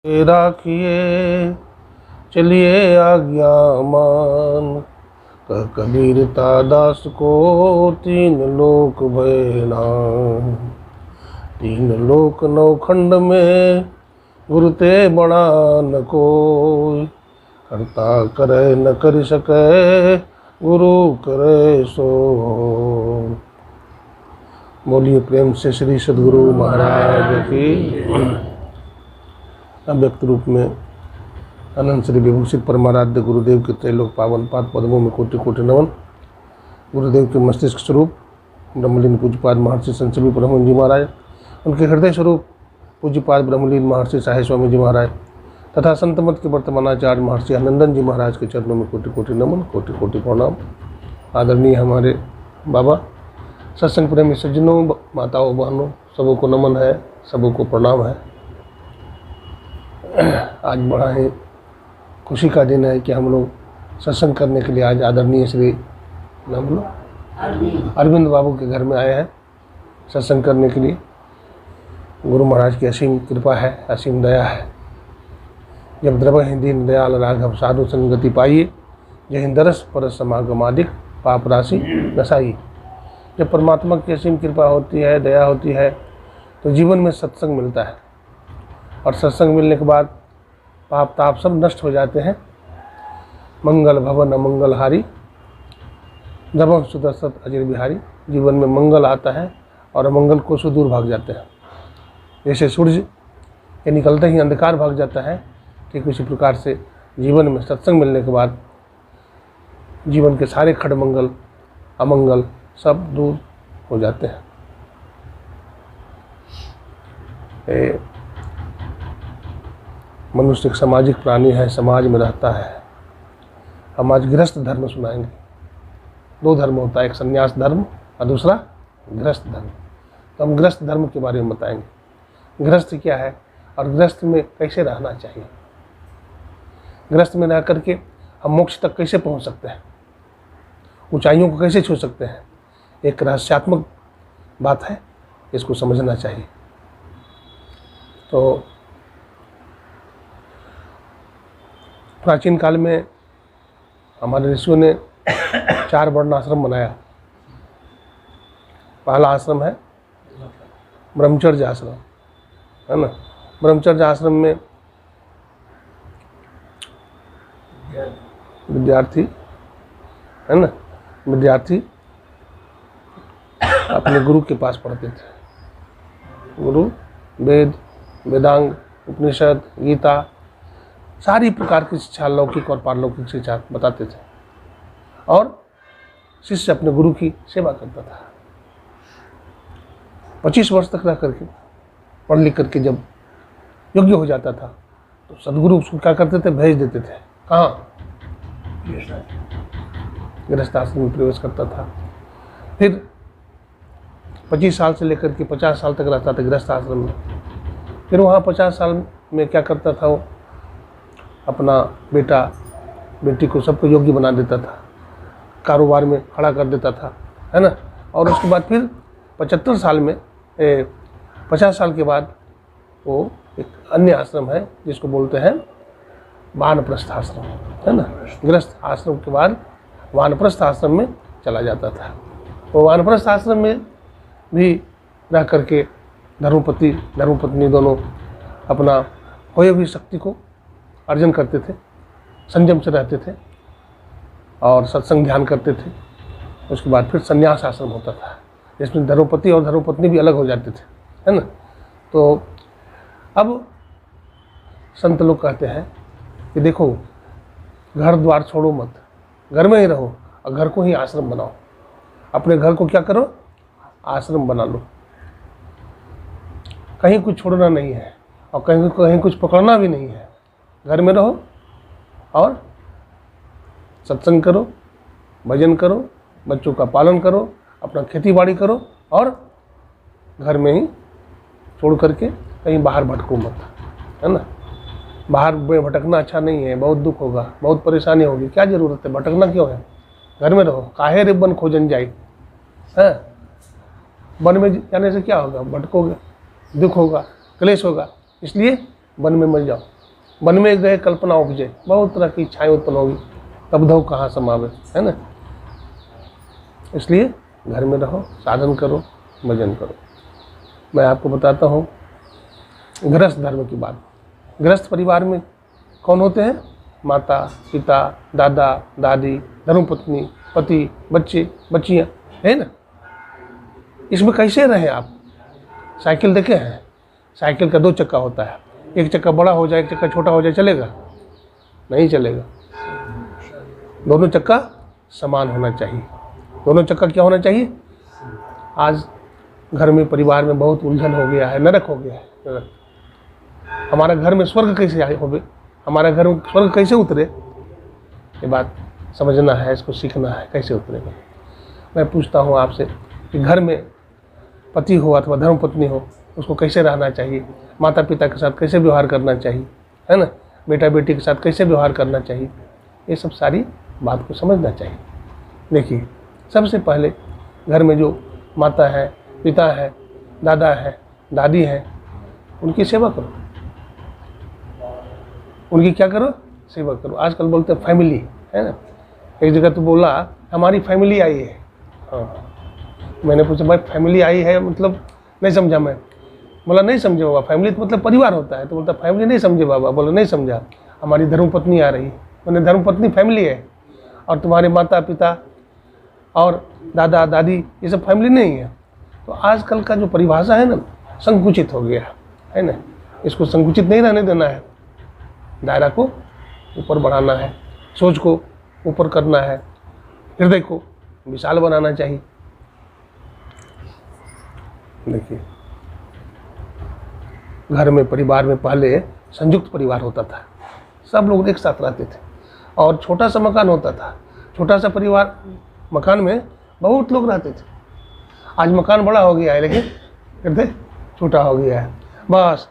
राखिए चलिए आज्ञा मान, कह कबीर दास को तीन लोक भय नाम। तीन लोक नौखंड में गुरु ते बड़ा न कोई, करता करे न कर सके गुरु करे सो। बोलिए प्रेम से श्री सद्गुरु महाराज की। अव्यक्त रूप में अनंत श्री विभूषित परमाराध्य गुरुदेव के त्रैलोक पावन पाद पद्मों में कोटि कोटि नमन। गुरुदेव के मस्तिष्क स्वरूप ब्रह्मलीन पूज्यपाद महर्षि संत श्री ब्रह्मन जी महाराज, उनके हृदय स्वरूप पूज्यपाद ब्रह्मलीन महर्षि साहेब स्वामी जी महाराज तथा संत मत के वर्तमानाचार्य महर्षि आनंदन जी महाराज के चरणों में कोटि कोटि नमन, कोटि कोटि प्रणाम। आदरणीय हमारे बाबा, सत्संग प्रेमी सज्जनों, माताओं बहनों, सबों को नमन है, सबों को प्रणाम है। आज बड़ा ही खुशी का दिन है कि हम लोग सत्संग करने के लिए आज आदरणीय श्री अरविंद बाबू के घर में आए हैं सत्संग करने के लिए। गुरु महाराज की असीम कृपा है, असीम दया है। जब द्रव दीन दयाल राघव साधु संगति पाइए, जय हिंदरस परस समागमादिक पाप राशि नसाई। जब परमात्मा की असीम कृपा होती है, दया होती है, तो जीवन में सत्संग मिलता है और सत्संग मिलने के बाद पाप ताप सब नष्ट हो जाते हैं। मंगल भवन अमंगलहारी, जब सुदर्शत अजर बिहारी। जीवन में मंगल आता है और अमंगल को सुदूर भाग जाते हैं। जैसे सूर्य के निकलते ही अंधकार भाग जाता है, ठीक उसी प्रकार से जीवन में सत्संग मिलने के बाद जीवन के सारे खड़मंगल अमंगल सब दूर हो जाते हैं। मनुष्य एक सामाजिक प्राणी है, समाज में रहता है। हम आज गृहस्थ धर्म सुनाएंगे। दो धर्म होता है, एक संन्यास धर्म और दूसरा गृहस्थ धर्म। तो हम गृहस्थ धर्म के बारे में बताएंगे। गृहस्थ क्या है और गृहस्थ में कैसे रहना चाहिए, गृहस्थ में रह करके हम मोक्ष तक कैसे पहुंच सकते हैं, ऊंचाइयों को कैसे छू सकते हैं। एक रहस्यात्मक बात है, इसको समझना चाहिए। तो प्राचीन काल में हमारे ऋषियों ने 4 वर्णाश्रम बनाया। पहला आश्रम है ब्रह्मचर्य आश्रम, है ना। ब्रह्मचर्य आश्रम में विद्यार्थी, है ना, विद्यार्थी अपने गुरु के पास पढ़ते थे। गुरु वेद, वेदांग, उपनिषद, गीता, सारी प्रकार की शिक्षा, लौकिक और पारलौकिक शिक्षा बताते थे और शिष्य अपने गुरु की सेवा करता था। 25 वर्ष तक रह करके पढ़ लिख करके जब योग्य हो जाता था तो सदगुरु उसको क्या करते थे, भेज देते थे। कहाँ? गृहस्थ आश्रम में प्रवेश करता था। फिर 25 साल से लेकर के 50 साल तक रहता था गृहस्थ आश्रम में। फिर वहाँ 50 साल में क्या करता था, वो अपना बेटा बेटी को सबको योग्य बना देता था, कारोबार में खड़ा कर देता था, है ना। और उसके बाद फिर 75 साल में 50 साल के बाद वो एक अन्य आश्रम है जिसको बोलते हैं वानप्रस्थ आश्रम, है ना। गृहस्थ आश्रम के बाद वानप्रस्थ आश्रम में चला जाता था। वो वानप्रस्थ आश्रम में भी रह करके धर्मपति धर्मपत्नी दोनों अपना खोई हुई शक्ति को अर्जन करते थे, संयम से रहते थे और सत्संग ध्यान करते थे। उसके बाद फिर संन्यास आश्रम होता था जिसमें धर्मपति और धर्मपत्नी भी अलग हो जाते थे, है ना। तो अब संत लोग कहते हैं कि देखो, घर द्वार छोड़ो मत, घर में ही रहो और घर को ही आश्रम बनाओ। अपने घर को क्या करो, आश्रम बना लो। कहीं कुछ छोड़ना नहीं है और कहीं कुछ पकड़ना भी नहीं है। घर में रहो और सत्संग करो, भजन करो, बच्चों का पालन करो, अपना खेती बाड़ी करो और घर में ही छोड़ करके कहीं बाहर भटको मत, है ना। बाहर में भटकना अच्छा नहीं है, बहुत दुख होगा, बहुत परेशानी होगी। क्या ज़रूरत है, भटकना क्यों है, घर में रहो। काहे रे बन खोजन जाई, है। वन में जाने से क्या होगा, भटकोगे, दुख होगा, क्लेश होगा, इसलिए वन में मत जाओ। मन में गए कल्पना उपजे, बहुत तरह की इच्छाएं उत्पन्न होगी, तब धो कहाँ समावे, है ना। इसलिए घर में रहो, साधन करो, भजन करो। मैं आपको बताता हूँ गृहस्थ धर्म की बात। गृहस्थ परिवार में कौन होते हैं? माता पिता, दादा दादी, धर्मपत्नी, पति, बच्चे बच्चियाँ, है ना। इसमें कैसे रहें आप? साइकिल देखे हैं? साइकिल का 2 चक्का होता है, एक चक्का बड़ा हो जाए, एक चक्का छोटा हो जाए, चलेगा? नहीं चलेगा। दोनों चक्का समान होना चाहिए। दोनों चक्का क्या होना चाहिए? आज घर में, परिवार में बहुत उलझन हो गया है, नरक हो गया है, नरक। हमारा घर में स्वर्ग कैसे आए होवे? हमारा घर में स्वर्ग कैसे उतरे? ये बात समझना है, इसको सीखना है, कैसे उतरेगा। मैं पूछता हूँ आपसे कि घर में पति हो अथवा धर्मपत्नी हो, उसको कैसे रहना चाहिए, माता पिता के साथ कैसे व्यवहार करना चाहिए, है ना, बेटा बेटी के साथ कैसे व्यवहार करना चाहिए, ये सब सारी बात को समझना चाहिए। देखिए, सबसे पहले घर में जो माता है, पिता है, दादा है, दादी है, उनकी सेवा करो। उनकी क्या करो? सेवा करो। आजकल बोलते हैं फैमिली, है ना। एक जगह तो बोला हमारी फैमिली आई है। हाँ, मैंने पूछा भाई फैमिली आई है मतलब? नहीं समझा मैं। बोला नहीं समझे बाबा, फैमिली तो मतलब परिवार होता है। तो बोलता फैमिली नहीं समझे बाबा। बोला नहीं समझा, हमारी धर्मपत्नी आ रही है। मैंने धर्मपत्नी फैमिली है, और तुम्हारे माता पिता और दादा दादी ये सब फैमिली नहीं है। तो आजकल का जो परिभाषा है ना, संकुचित हो गया है ना। इसको संकुचित नहीं रहने देना है, दायरा को ऊपर बढ़ाना है, सोच को ऊपर करना है, हृदय को विशाल बनाना चाहिए। देखिए, घर में, परिवार में पहले संयुक्त परिवार होता था, सब लोग एक साथ रहते थे, और छोटा सा मकान होता था। छोटा सा परिवार, मकान में बहुत लोग रहते थे। आज मकान बड़ा हो गया है, लेकिन हृदय छोटा हो गया है। बस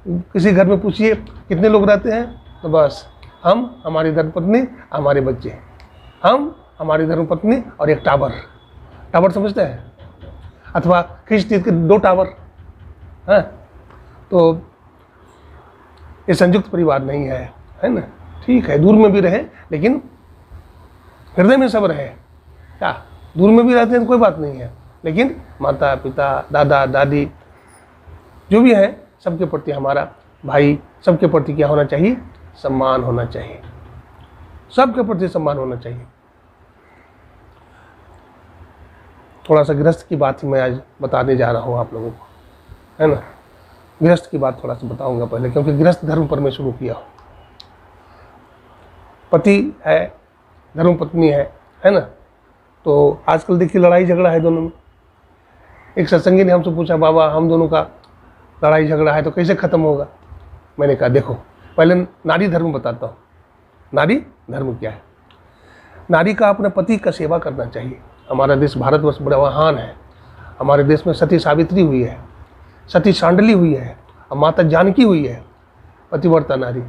किसी घर में पूछिए कितने लोग रहते हैं, तो बस हम, हमारी धर्मपत्नी, हमारे बच्चे, हम, हमारी धर्मपत्नी और एक टावर। टावर समझते हैं? अथवा खींच तीज के 2 टावर हैं। तो ये संयुक्त परिवार नहीं है ना। ठीक है, दूर में भी रहे, लेकिन हृदय में सब रहे। क्या दूर में भी रहते हैं तो कोई बात नहीं है, लेकिन माता पिता, दादा दादी जो भी है, सबके प्रति हमारा भाई, सबके प्रति क्या होना चाहिए? सम्मान होना चाहिए। सबके प्रति सम्मान होना चाहिए। थोड़ा सा गृहस्थ की बात ही मैं आज बताने जा रहा हूँ आप लोगों को, है ना। गृहस्थ की बात थोड़ा सा बताऊंगा पहले, क्योंकि गृहस्थ धर्म पर मैं शुरू किया हूँ। पति है, धर्मपत्नी है ना। तो आजकल देखिए लड़ाई झगड़ा है दोनों में। एक सत्संगी ने हमसे पूछा, बाबा हम दोनों का लड़ाई झगड़ा है तो कैसे ख़त्म होगा? मैंने कहा देखो, पहले नारी धर्म बताता हूँ। नारी धर्म क्या है? नारी का अपने पति का सेवा करना चाहिए। हमारा देश भारतवर्ष बड़ा महान है। हमारे देश में सती सावित्री हुई है, सती सांडली हुई है, और माता जानकी हुई है। पतिव्रता नारी।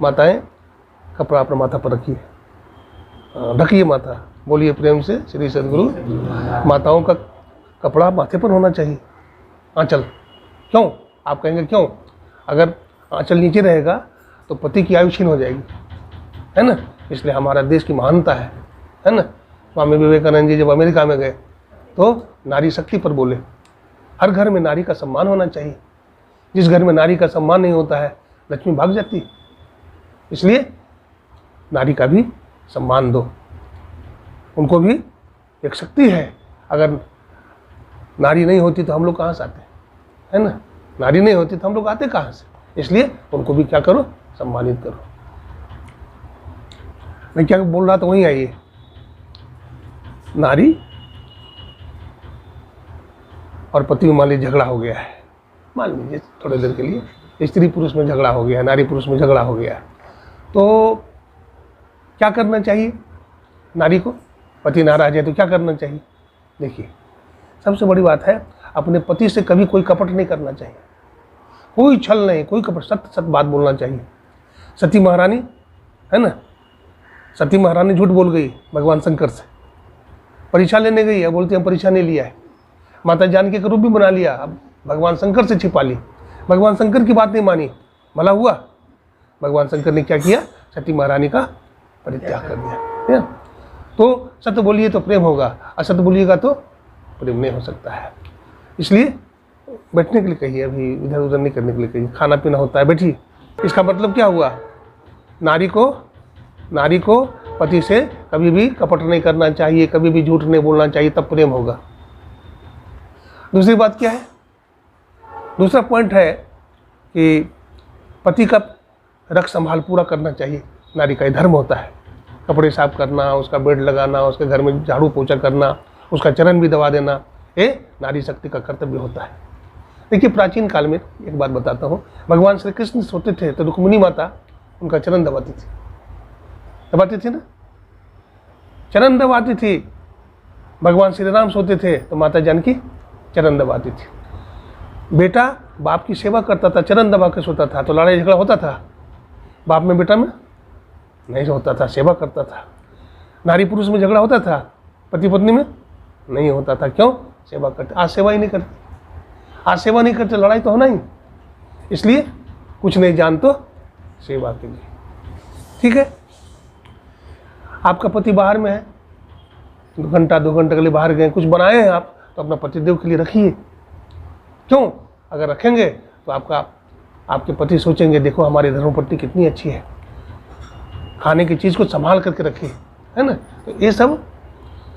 माताएं कपड़ा अपना माथा पर रखिए, ढकिए माथा, बोलिए प्रेम से श्री सद्गुरु। माताओं का कपड़ा माथे पर होना चाहिए, आंचल। क्यों? आप कहेंगे क्यों? अगर आंचल नीचे रहेगा तो पति की आयु क्षीण हो जाएगी, है ना। इसलिए हमारा देश की महानता है ना। स्वामी विवेकानंद जी जब अमेरिका में गए तो नारी शक्ति पर बोले। हर घर में नारी का सम्मान होना चाहिए। जिस घर में नारी का सम्मान नहीं होता है, लक्ष्मी भाग जाती है। इसलिए नारी का भी सम्मान दो, उनको भी एक शक्ति है। अगर नारी नहीं होती तो हम लोग कहाँ से आते, है ना। नारी नहीं होती तो हम लोग आते कहाँ से? इसलिए उनको भी क्या करो? सम्मानित करो। मैं क्या बोल रहा था वहीं आइए। नारी और पति में मान लीजिए झगड़ा हो गया है, मान लीजिए थोड़ी देर के लिए स्त्री पुरुष में झगड़ा हो गया, नारी पुरुष में झगड़ा हो गया, तो क्या करना चाहिए नारी को? पति नाराज है तो क्या करना चाहिए? देखिए, सबसे बड़ी बात है, अपने पति से कभी कोई कपट नहीं करना चाहिए, कोई छल नहीं, कोई कपट, सत्य सत्य बात बोलना चाहिए। सती महारानी है ना, सती महारानी झूठ बोल गई भगवान शंकर से, परीक्षा लेने गई है, बोलती हम परीक्षा नहीं लिया है। माता जानकी का रूप भी बना लिया, अब भगवान शंकर से छिपा ली, भगवान शंकर की बात नहीं मानी, भला हुआ? भगवान शंकर ने क्या किया, सती महारानी का परित्याग कर दिया, है ना। तो सत्य बोलिए तो प्रेम होगा, असत्य बोलिएगा तो प्रेम नहीं हो सकता है। इसलिए बैठने के लिए कहिए, अभी इधर उधर नहीं करने के लिए कहिए, खाना पीना होता है बैठिए। इसका मतलब क्या हुआ, नारी को पति से कभी भी कपट नहीं करना चाहिए, कभी भी झूठ नहीं बोलना चाहिए, तब प्रेम होगा। दूसरी बात क्या है, दूसरा पॉइंट है कि पति का रख संभाल पूरा करना चाहिए, नारी का धर्म होता है। कपड़े साफ करना, उसका बेड लगाना, उसके घर में झाड़ू पोछा करना, उसका चरण भी दबा देना, ये नारी शक्ति का कर्तव्य होता है। देखिए प्राचीन काल में एक बात बताता हूँ, भगवान श्री कृष्ण सोते थे तो रुक्मिणी माता उनका चरण दबाती थी ना, चरण दबाती थी। भगवान श्री राम सोते थे तो माता जानकी चरण दबाती थी। बेटा बाप की सेवा करता था, चरण दबा के सोता था, तो लड़ाई झगड़ा होता था, बाप में बेटा में नहीं होता था, सेवा करता था। नारी पुरुष में झगड़ा होता था, पति पत्नी में नहीं होता था। क्यों? सेवा करते। आज सेवा ही नहीं करते, आज सेवा नहीं करते, लड़ाई तो होना ही। इसलिए कुछ नहीं जान तो सेवा के लिए, ठीक है। आपका पति बाहर में है, 2 घंटा 2 घंटे के लिए बाहर गए, कुछ बनाए हैं आप, तो अपना पतिदेव के लिए रखिए। क्यों? अगर रखेंगे तो आपके पति सोचेंगे देखो हमारी धर्मपत्नी कितनी अच्छी है, खाने की चीज़ को संभाल करके रखी है ना। तो ये सब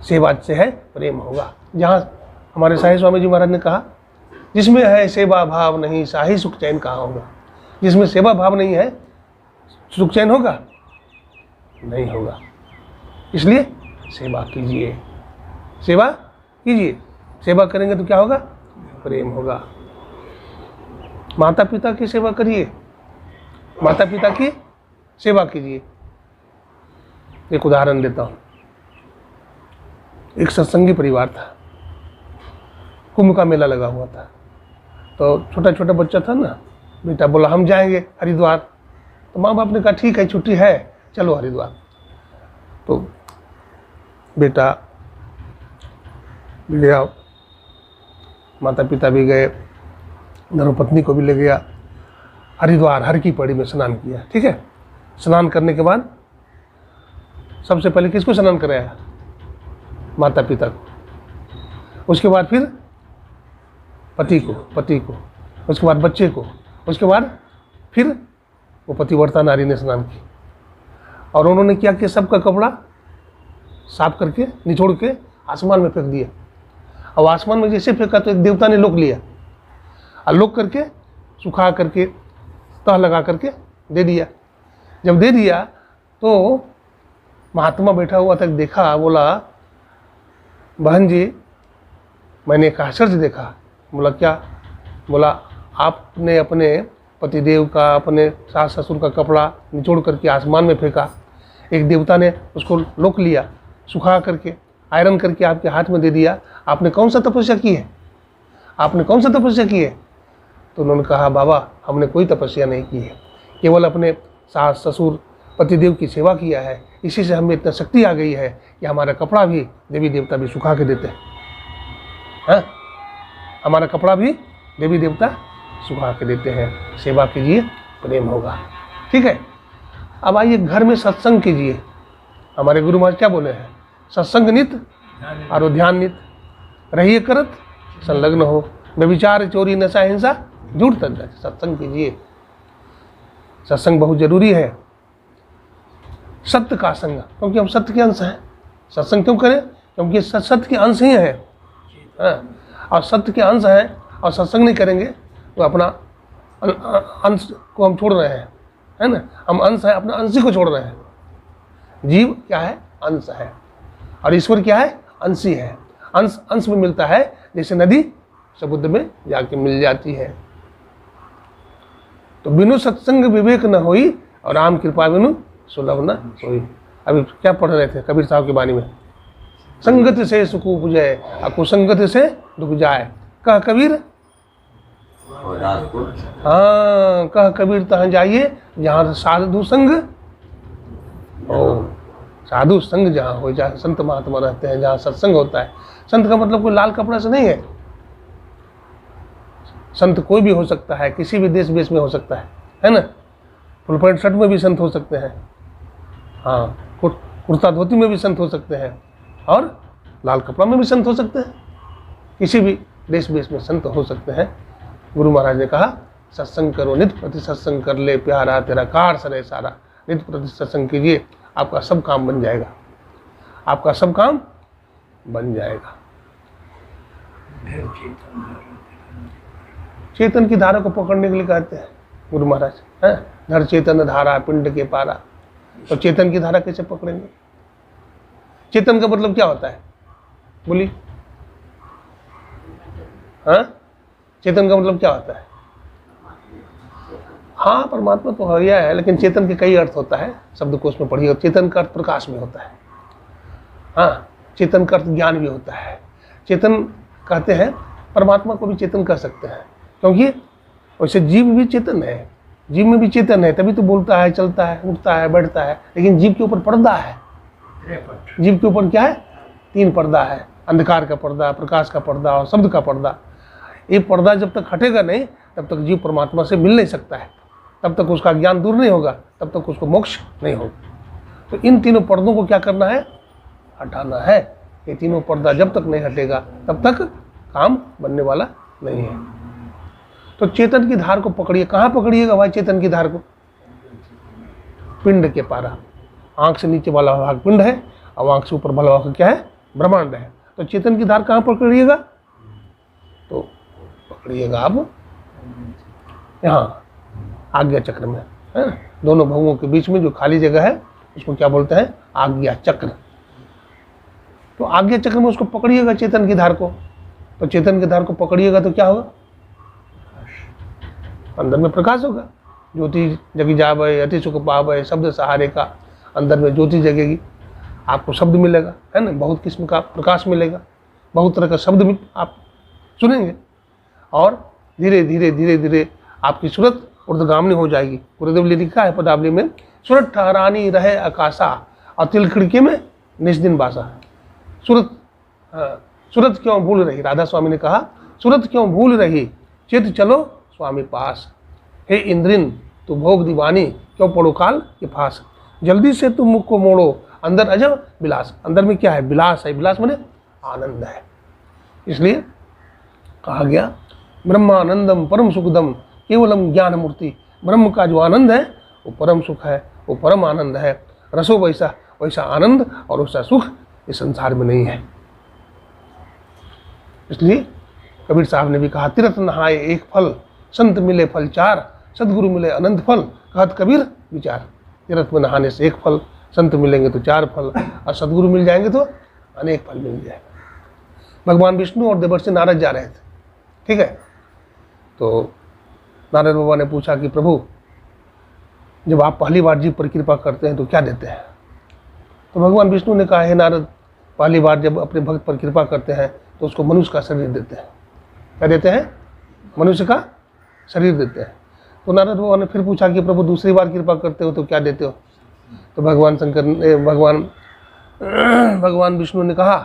सेवा से है, प्रेम होगा। जहाँ हमारे साहिब स्वामी जी महाराज ने कहा, जिसमें है सेवा भाव नहीं साही सुख चैन कहाँ होगा। जिसमें सेवा भाव नहीं है, सुख चैन होगा नहीं होगा। इसलिए सेवा कीजिए, सेवा कीजिए। सेवा करेंगे तो क्या होगा? प्रेम होगा। माता पिता की सेवा करिए, माता पिता की सेवा कीजिए। एक उदाहरण देता हूँ। एक सत्संगी परिवार था, कुंभ का मेला लगा हुआ था, तो छोटा छोटा बच्चा था ना, बेटा बोला हम जाएंगे हरिद्वार। तो माँ बाप ने कहा ठीक है, छुट्टी है, चलो हरिद्वार। तो बेटा भी गया, माता पिता भी गए, धर्मपत्नी को भी ले गया हरिद्वार। हर की पौड़ी में स्नान किया, ठीक है। स्नान करने के बाद सबसे पहले किसको स्नान कराया? माता पिता को। उसके बाद फिर पति को, उसके बाद बच्चे को, उसके बाद फिर वो पतिव्रता नारी ने स्नान की। और उन्होंने क्या किया, सबका कपड़ा साफ करके निचोड़ के आसमान में फेंक दिया। अब आसमान में जैसे फेंका तो एक देवता ने लोक लिया, और लोक करके सुखा करके तह लगा करके दे दिया। जब दे दिया तो महात्मा बैठा हुआ था, देखा, बोला बहन जी मैंने एक आश्चर्य देखा। बोला क्या? बोला आपने अपने पतिदेव का, अपने सास ससुर का कपड़ा निचोड़ करके आसमान में फेंका, एक देवता ने उसको लोक लिया, सुखा करके आयरन करके आपके हाथ में दे दिया। आपने कौन सा तपस्या की है? आपने कौन सा तपस्या की है? तो उन्होंने कहा बाबा हमने कोई तपस्या नहीं की है, केवल अपने सास ससुर पतिदेव की सेवा किया है। इसी से हमें इतना शक्ति आ गई है कि हमारा कपड़ा भी देवी देवता भी सुखा के देते हैं। हाँ, हमारा कपड़ा भी देवी देवता सुखा के देते हैं। सेवा कीजिए, प्रेम होगा, ठीक है। अब आइए घर में सत्संग कीजिए। हमारे गुरु महाराज क्या बोले हैं? सत्संग नित और ध्यान नित, रहिए करत संलग्न हो, व्यभिचार चोरी नशा हिंसा झूठ तंत्र। सत्संग कीजिए, सत्संग बहुत जरूरी है। सत्य का संग, क्योंकि हम सत्य के अंश हैं। सत्संग क्यों करें? क्योंकि सत्य के अंश ही हैं, और सत्य के अंश हैं, और सत्संग नहीं करेंगे तो अपना अंश को हम छोड़ रहे हैं, है ना। हम अंश है, अपना अंश को छोड़ रहे हैं। जीव क्या है? अंश है, और ईश्वर क्या है? अंशी है। अंश अंश में मिलता है, जैसे नदी समुद्र में जाके मिल जाती है। तो बिनु सत्संग विवेक न होई, और राम कृपा बिनु सुलभ न होई। अभी क्या पढ़ रहे थे कबीर साहब की वाणी में? संगत से सुख उपजय, और कुसंगत से दुख जाए। कह कबीर, हाँ कह कबीर तहाँ जाइए जहाँ साधु संग हो। साधु संग जहाँ हो, जहाँ संत महात्मा रहते हैं, जहाँ सत्संग होता है। संत का मतलब कोई लाल कपड़ा से नहीं है। संत कोई भी हो सकता है, किसी भी देश वेश में हो सकता है ना। फुल पैंट शर्ट में भी संत हो सकते हैं, हाँ, कुर्ता धोती में भी संत हो सकते हैं, और लाल कपड़ा में भी संत हो सकते हैं, किसी भी देश वेश में संत हो सकते हैं। गुरु महाराज ने कहा सत्संग करो, नित्य प्रति सत्संग कर ले प्यारा, तेरा कार सरे सारा। नित्य प्रति सत्संग कीजिए, आपका सब काम बन जाएगा, आपका सब काम बन जाएगा। चेतन की धारा को पकड़ने के लिए कहते हैं गुरु महाराज, है धर चेतन धारा पिंड के पारा। तो चेतन की धारा कैसे पकड़ेंगे? चेतन का मतलब क्या होता है, बोली? हाँ, चेतन का मतलब क्या होता है? हाँ, परमात्मा तो है, लेकिन चेतन के कई अर्थ होता है, शब्दकोश में पढ़िए। चेतन का अर्थ प्रकाश में होता है, हाँ, चेतन का अर्थ ज्ञान भी होता है। चेतन कहते हैं, परमात्मा को भी चेतन कह सकते हैं, क्योंकि वैसे जीव भी चेतन है, जीव में भी चेतन है, तभी तो बोलता है, चलता है, उठता है, बैठता है। लेकिन जीव के ऊपर पर्दा है, जीव के ऊपर क्या है? 3 पर्दा है, अंधकार का पर्दा, प्रकाश का पर्दा और शब्द का पर्दा। ये पर्दा जब तक हटेगा नहीं, तब तक जीव परमात्मा से मिल नहीं सकता है, तब तक उसका ज्ञान दूर नहीं होगा, तब तक उसको मोक्ष नहीं होगा। तो इन तीनों पर्दों को क्या करना है? हटाना है। ये तीनों पर्दा जब तक नहीं हटेगा, तब तक काम बनने वाला नहीं है। तो चेतन की धार को पकड़िए। कहाँ पकड़िएगा भाई चेतन की धार को? पिंड के पारा। आंख से नीचे वाला भाग पिंड है, और आंख से ऊपर वाला भाग क्या है? ब्रह्मांड है। तो चेतन की धार कहाँ पकड़िएगा? तो पकड़िएगा आप यहाँ आज्ञा चक्र में, है ना? दोनों भवों के बीच में जो खाली जगह है उसको क्या बोलते हैं? आज्ञा चक्र। तो आज्ञा चक्र में उसको पकड़िएगा, चेतन की धार को। तो चेतन की धार को पकड़िएगा तो क्या होगा? अंदर में प्रकाश होगा। ज्योति जगी जावे अति सुख पावे, शब्द सहारे का। अंदर में ज्योति जगेगी, आपको शब्द मिलेगा, है ना? बहुत किस्म का प्रकाश मिलेगा, बहुत तरह का शब्द भी आप सुनेंगे, और धीरे धीरे धीरे धीरे आपकी सूरत ऊर्ध्वगामिनी हो जाएगी। गुरुदेव ने लिखा है पदावली में, सूरत ठहरानी रहे आकाशा, और तिल खिड़की में निस्दिन बासा। सूरत क्यों भूल रही? राधा स्वामी ने कहा, सूरत क्यों भूल रही, चित चलो स्वामी पास। हे इंद्रिन तू भोग दीवानी, क्यों पड़ो काल के फास। जल्दी से तुम मुख को मोड़ो, अंदर अजब विलास। अंदर में क्या है? विलास है। विलास माने आनंद है। इसलिए कहा गया, ब्रह्मानंदम परम सुखदम केवलम ज्ञान मूर्ति। ब्रह्म का जो आनंद है वो परम सुख है, वो परम आनंद है। रसो वैसा आनंद और वैसा सुख इस संसार में नहीं है। इसलिए कबीर साहब ने भी कहा, तीर्थ नहाए एक फल, संत मिले फल 4, सदगुरु मिले अनंत फल, कहत कबीर विचार। तीर्थ में नहाने से 1 फल, संत मिलेंगे तो 4 फल, और सदगुरु मिल जाएंगे तो अनेक फल मिल जाएगा। भगवान विष्णु और देवर्षि नारद जा रहे थे, ठीक है? तो नारद बाबा ने पूछा कि प्रभु, जब आप पहली बार जीव पर कृपा करते हैं तो क्या देते हैं? तो भगवान विष्णु ने कहा, हे नारद, पहली बार जब अपने भक्त पर कृपा करते हैं तो उसको मनुष्य का शरीर देते हैं। क्या देते हैं? मनुष्य का शरीर देते हैं। तो नारद बाबा ने फिर पूछा कि प्रभु, दूसरी बार कृपा करते हो तो क्या देते हो? तो भगवान विष्णु ने कहा,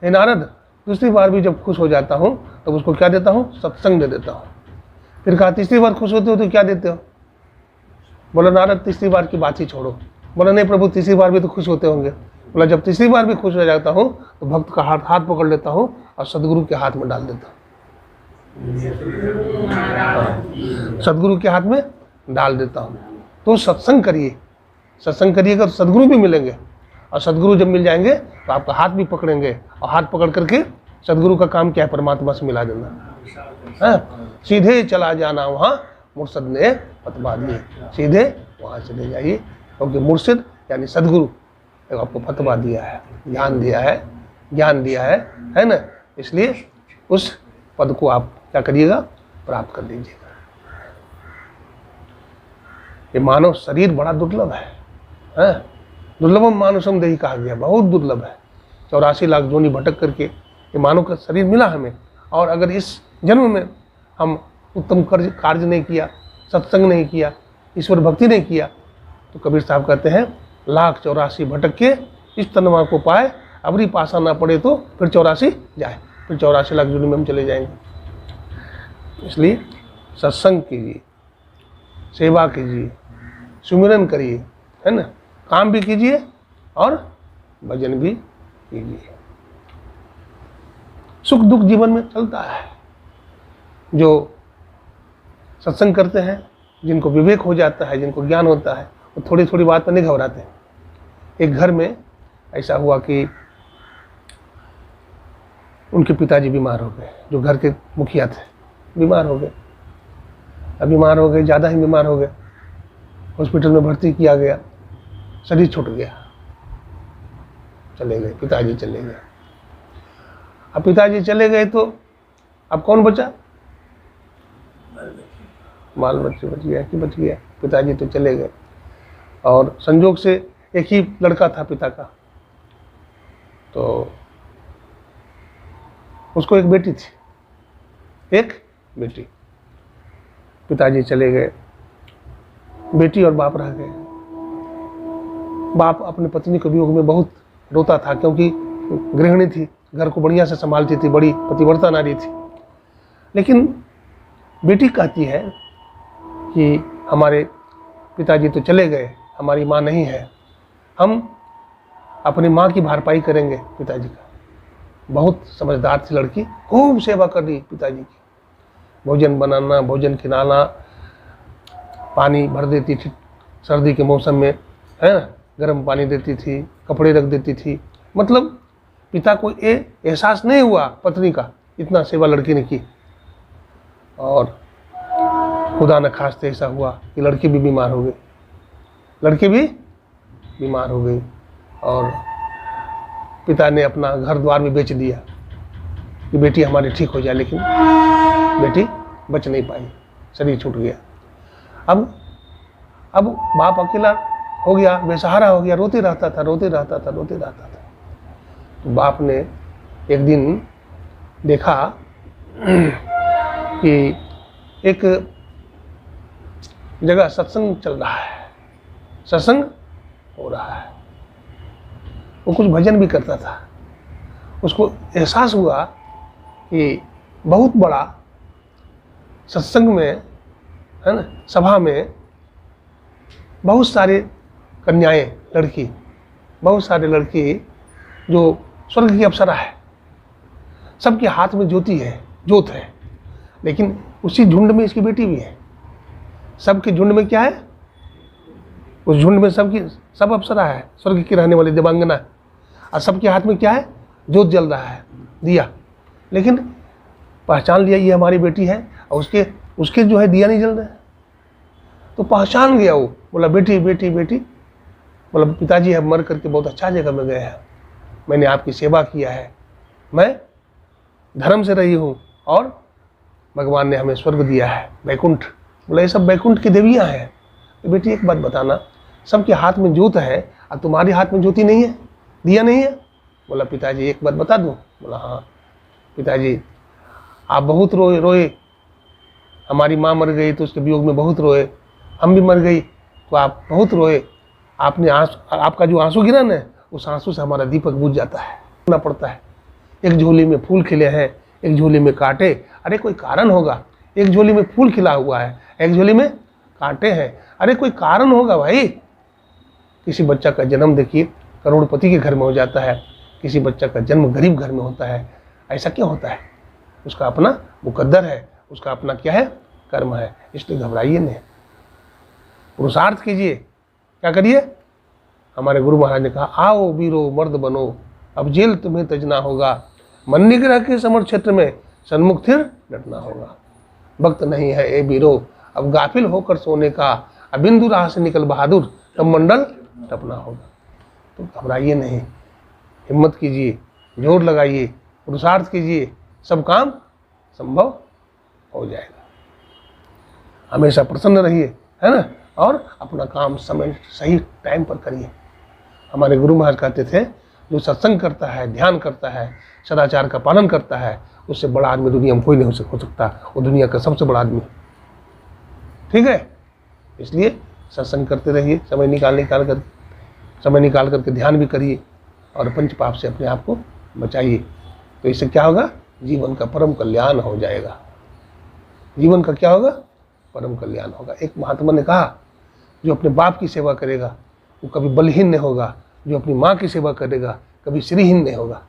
हे नारद, दूसरी बार भी जब खुश हो जाता हूँ तब उसको क्या देता हूँ? सत्संग दे देता हूँ। फिर कहा, तीसरी बार खुश होते हो तो क्या देते हो? बोला, नारद, तीसरी बार की बात ही छोड़ो। बोला, नहीं प्रभु, तीसरी बार भी तो खुश होते होंगे। बोला, जब तीसरी बार भी खुश हो जाता हूँ तो भक्त का हाथ पकड़ लेता हूँ और सदगुरु के हाथ में डाल देता हूँ। सदगुरु के हाथ में डाल देता हूँ। तो सत्संग करिए, सत्संग करिएगा तो सदगुरु भी मिलेंगे, और सदगुरु जब मिल जाएंगे तो आपका हाथ भी पकड़ेंगे, और हाथ पकड़ करके सदगुरु का काम क्या है? परमात्मा से मिला देना है। सीधे चला जाना वहाँ मुर्शिद ने फतवा दिए, सीधे वहाँ चले जाइए, क्योंकि मुर्शिद यानी सदगुरु आपको फतवा दिया है, ज्ञान दिया है ना? इसलिए उस पद को आप क्या करिएगा? प्राप्त कर लीजिएगा। ये मानव शरीर बड़ा दुर्लभ है, दुर्लभम मानुषम देही कहा गया, बहुत दुर्लभ है। 84 लाख जोनी भटक करके ये मानव का शरीर मिला हमें, और अगर इस जन्म में हम उत्तम कार्य नहीं किया, सत्संग नहीं किया, ईश्वर भक्ति नहीं किया, तो कबीर साहब कहते हैं, 1,84 भटक के इस तनवा को पाए, अबरी पासा ना पड़े तो फिर 84 जाए, फिर 84 लाख जोनी में हम चले जाएंगे। इसलिए सत्संग कीजिए, सेवा कीजिए, सुमिरन करिए, है ना, काम भी कीजिए और भजन भी कीजिए। सुख दुख जीवन में चलता है। जो सत्संग करते हैं, जिनको विवेक हो जाता है, जिनको ज्ञान होता है, वो थोड़ी थोड़ी बात पर नहीं घबराते। एक घर में ऐसा हुआ कि उनके पिताजी बीमार हो गए, जो घर के मुखिया थे, बीमार हो गए। अब बीमार हो गए, ज़्यादा ही बीमार हो गए, हॉस्पिटल में भर्ती किया गया, शरीर छूट गया, चले गए, पिताजी चले गए। अब पिताजी चले गए तो अब कौन बचा? बाल बच्चे बच गया कि बच गया, पिताजी तो चले गए। और संजोग से एक ही लड़का था पिता का, तो उसको एक बेटी थी, एक बेटी। पिताजी चले गए, बेटी और बाप रह गए। बाप अपनी पत्नी के वियोग में बहुत रोता था, क्योंकि गृहिणी थी, घर को बढ़िया से संभालती थी, बड़ी पतिव्रता नारी थी। लेकिन बेटी कहती है कि हमारे पिताजी तो चले गए, हमारी माँ नहीं है, हम अपनी माँ की भरपाई करेंगे पिताजी का। बहुत समझदार थी लड़की, खूब सेवा कर रही पिताजी की, भोजन बनाना, भोजन खिलाना, पानी भर देती थी सर्दी के मौसम में, है ना, गर्म पानी देती थी, कपड़े रख देती थी। मतलब पिता को ये एहसास नहीं हुआ पत्नी का, इतना सेवा लड़की ने की। और खुदा न खास्ते ऐसा हुआ कि लड़की भी बीमार हो गई, लड़की भी बीमार हो गई, और पिता ने अपना घर द्वार भी बेच दिया कि बेटी हमारी ठीक हो जाए, लेकिन बेटी बच नहीं पाई, शरीर छूट गया। अब बाप अकेला हो गया, बेसहारा हो गया, रोते रहता था, रोते रहता था, रोते रहता था। तो बाप ने एक दिन देखा कि एक जगह सत्संग चल रहा है, सत्संग हो रहा है, वो कुछ भजन भी करता था। उसको एहसास हुआ कि बहुत बड़ा सत्संग में, है ना, सभा में बहुत सारे कन्याएं, लड़की, बहुत सारे लड़की जो स्वर्ग की अप्सरा है, सबके हाथ में ज्योति है, जोत है, लेकिन उसी झुंड में इसकी बेटी भी है। सबके झुंड में क्या है? उस झुंड में सब अप्सरा है, स्वर्ग की रहने वाली देवांगना है, और सबके हाथ में क्या है? जोत जल रहा है, दिया। लेकिन पहचान लिया ये हमारी बेटी है, और उसके जो है दिया नहीं जल रहा है। तो पहचान गया वो, बोला बेटी बेटी बेटी, बोला पिताजी अब मर करके बहुत अच्छा जगह में गए हैं, मैंने आपकी सेवा किया है, मैं धर्म से रही हूँ, और भगवान ने हमें स्वर्ग दिया है, वैकुंठ। बोला ये सब वैकुंठ की देवियाँ हैं। तो बेटी एक बात बताना, सबके हाथ में ज्योत है और तुम्हारे हाथ में ज्योति नहीं है, दिया नहीं है? बोला पिताजी एक बात बता दूँ? बोला हाँ पिताजी, आप बहुत रोए, हमारी माँ मर गई तो उसके वियोग में बहुत रोए, हम भी मर गई तो आप बहुत रोए, आपने आपका जो आंसू गिरा ना, उस आंसू से हमारा दीपक बुझ जाता है, ना पड़ता है। एक झोली में फूल खिले हैं, एक झोली में कांटे, अरे कोई कारण होगा। एक झोली में फूल खिला हुआ है, एक झोली में कांटे हैं, अरे कोई कारण होगा भाई। किसी बच्चा का जन्म देखिए करोड़पति के घर में हो जाता है, किसी बच्चा का जन्म गरीब घर में होता है। ऐसा क्यों होता है? उसका अपना मुकद्दर है, उसका अपना क्या है? कर्म है। इसलिए घबराइए नहीं, पुरुषार्थ कीजिए। क्या करिए? हमारे गुरु महाराज ने कहा, आओ वीरो मर्द बनो, अब जेल तुम्हें तजना होगा, मन निग्रह के समर क्षेत्र में सन्मुख थिर डटना होगा। वक्त नहीं है ए वीरो, अब गाफिल होकर सोने का, अब बिंदु राह से निकल बहादुर, तब मंडल टपना होगा। तो घबराइए नहीं, हिम्मत कीजिए, जोर लगाइए, पुरुषार्थ कीजिए, सब काम संभव हो जाएगा। हमेशा प्रसन्न रहिए, है ना, और अपना काम समय सही टाइम पर करिए। हमारे गुरु महाराज कहते थे, जो सत्संग करता है, ध्यान करता है, सदाचार का पालन करता है, उससे बड़ा आदमी दुनिया में कोई नहीं हो सकता। वो दुनिया का सबसे बड़ा आदमी, ठीक है। इसलिए सत्संग करते रहिए, समय निकाल करके ध्यान भी करिए, और पंच पाप से अपने आप को बचाइए। तो इससे क्या होगा? जीवन का परम कल्याण हो जाएगा। जीवन का क्या होगा? परम कल्याण होगा। एक महात्मा ने कहा, जो अपने बाप की सेवा करेगा वो कभी बलहीन नहीं होगा, जो अपनी माँ की सेवा करेगा कभी श्रीहीन नहीं होगा,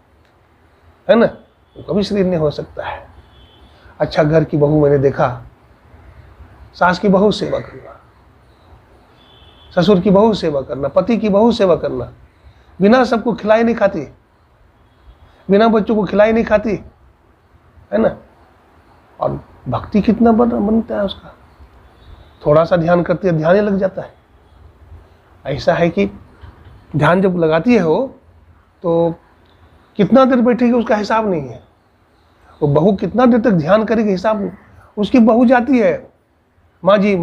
है ना, वो कभी श्रीहीन नहीं हो सकता है। अच्छा घर की बहू मैंने देखा, सास की बहू सेवा करना, ससुर की बहू सेवा करना, पति की बहू सेवा करना, बिना सबको खिलाई नहीं खाती, बिना बच्चों को खिलाई नहीं खाती, है ना। और भक्ति कितना बनता है उसका, थोड़ा सा ध्यान करती है ध्यान ही लग जाता है। ऐसा है कि ध्यान जब लगाती है वो तो कितना देर बैठेगी उसका हिसाब नहीं है, वो बहू कितना देर तक ध्यान करेगी हिसाब नहीं। उसकी बहू जाती है, माँ जी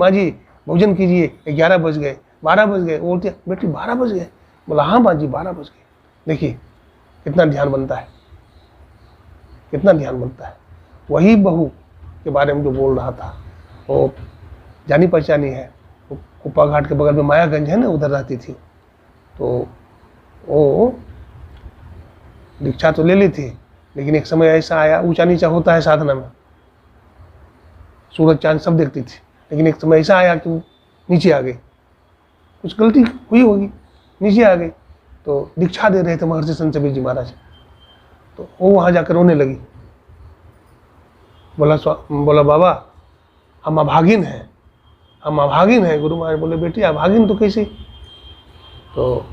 भोजन कीजिए, 11 बज गए, 12 बज गए, वो बोलती है बेटी 12 बज गए, बोला हाँ माँ जी 12 बज गए। देखिए कितना ध्यान बनता है, कितना ध्यान बनता है। वही बहू के बारे में जो बोल रहा था वो जानी पहचानी है, वो कुप्पा घाट के बगल में मायागंज है ना, उधर रहती थी। तो वो दीक्षा तो ले ली थी, लेकिन एक समय ऐसा आया, ऊंचा नीचा होता है साधना में, सूरज चांद सब देखती थी, लेकिन एक समय ऐसा आया कि वो नीचे आ गई, कुछ गलती हुई होगी, नीचे आ गई। तो दीक्षा दे रहे थे महर्षि संत कबीर जी महाराज, तो वो वहाँ जाकर रोने लगी। बोला बाबा हम अभागिन हैं, हम अभागिन हैं। गुरु महाराज बोले बेटी अभागिन तो कैसे? तो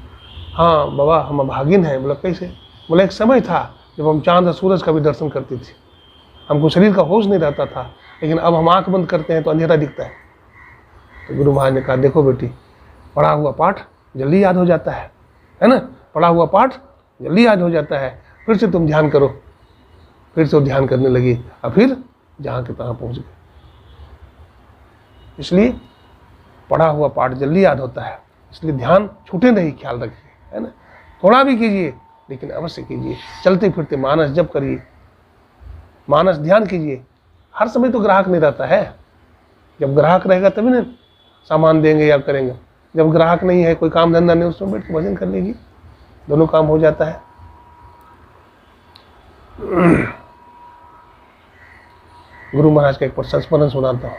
हाँ बाबा हम अभागिन हैं। बोला कैसे? बोला एक समय था जब हम चांद और सूरज का भी दर्शन करती थी, हमको शरीर का होश नहीं रहता था, लेकिन अब हम आंख बंद करते हैं तो अंधेरा दिखता है। तो गुरु महाराज ने कहा देखो बेटी, पढ़ा हुआ पाठ जल्दी याद हो जाता है ना, पढ़ा हुआ पाठ जल्दी याद हो जाता है, फिर से तुम ध्यान करो। फिर से वो ध्यान करने लगी और फिर जहाँ के तहाँ पहुँच गए। इसलिए पढ़ा हुआ पाठ जल्दी याद होता है, इसलिए ध्यान छूटे नहीं, ख्याल रखिए, है ना। थोड़ा भी कीजिए लेकिन अवश्य कीजिए। चलते फिरते मानस जप करिए, मानस ध्यान कीजिए। हर समय तो ग्राहक नहीं रहता है, जब ग्राहक रहेगा तभी ना सामान देंगे या करेंगे। जब ग्राहक नहीं है, कोई काम धंधा नहीं, उसमें बैठ के भजन कर लेगी, दोनों काम हो जाता है। गुरु महाराज का एक बार संस्मरण सुनाता हूँ,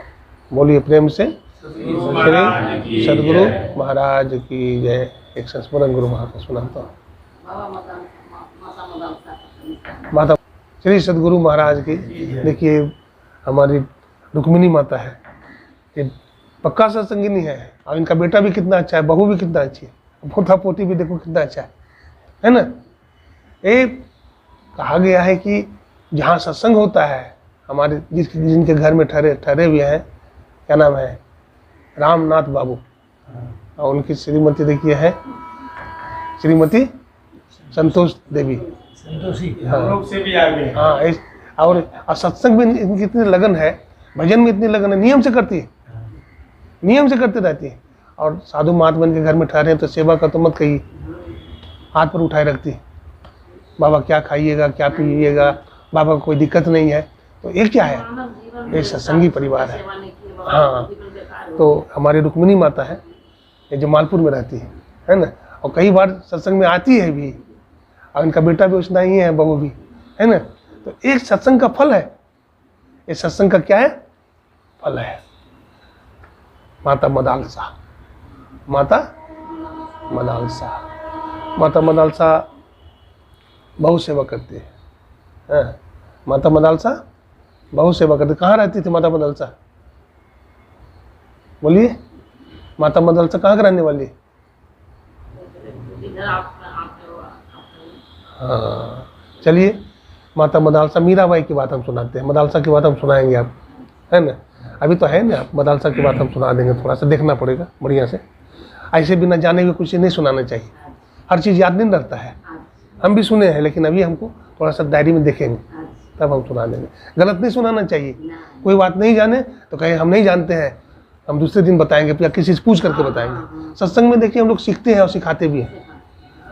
बोलिए प्रेम से श्री सदगुरु महाराज की जय। एक संस्मरण गुरु महाराज का सुनाता हूँ। माता श्री सदगुरु महाराज की, देखिए हमारी रुक्मिणी माता है, ये पक्का सत्संगिनी है, और इनका बेटा भी कितना अच्छा है, बहू भी कितना अच्छी है, पोता पोती भी देखो कितना अच्छा है ना। एक कहा गया है कि जहाँ सत्संग होता है, हमारे जिनके घर में ठहरे हुए हैं, क्या नाम है, रामनाथ बाबू, और उनकी श्रीमती देखिए है श्रीमती संतोष देवी, लोग से भी आगे। हाँ। और सत्संग में इनकी इतनी लगन है, भजन में इतनी लगन है, नियम से करती है, नियम से करते रहती है। और साधु महात्मा के घर में ठहरे हैं तो सेवा का तो मत कहिए, हाथ पर उठाए रखती है, बाबा क्या खाइएगा क्या पिएगा, बाबा को कोई दिक्कत नहीं है। तो एक क्या है, ये सत्संगी परिवार है। हाँ, तो हमारी रुक्मिणी माता है, ये जमालपुर में रहती है ना, और कई बार सत्संग में आती है भी, और इनका बेटा भी उतना ही है, बहू भी, है ना। तो एक सत्संग का फल है, ये सत्संग का क्या है, फल है। माता मदालसा, माता मदालसा, माता मदालसा बहुत सेवा करती है। माता मदालसा बहुत सेवा करती। कहाँ रहती थी माता मदालसा? बोलिए, माता मदालसा कहाँ के रहने वाली? हाँ, चलिए माता मदालसा मीराबाई की बात हम सुनाते हैं, मदालसा की बात हम सुनाएंगे आप, है ना। अभी तो है ना, आप मदालसा की बात हम सुना देंगे, थोड़ा सा देखना पड़ेगा बढ़िया से। ऐसे बिना जाने हुए कुछ नहीं सुनाना चाहिए, हर चीज़ याद नहीं रहता है। हम भी सुने हैं, लेकिन अभी हमको थोड़ा सा डायरी में देखेंगे तब हम सुना देंगे। गलत नहीं सुनाना चाहिए, कोई बात नहीं जाने तो कहें हम नहीं जानते हैं, हम दूसरे दिन बताएंगे या किसी से पूछ करके बताएंगे। सत्संग में देखिए हम लोग सीखते हैं और सिखाते भी हैं,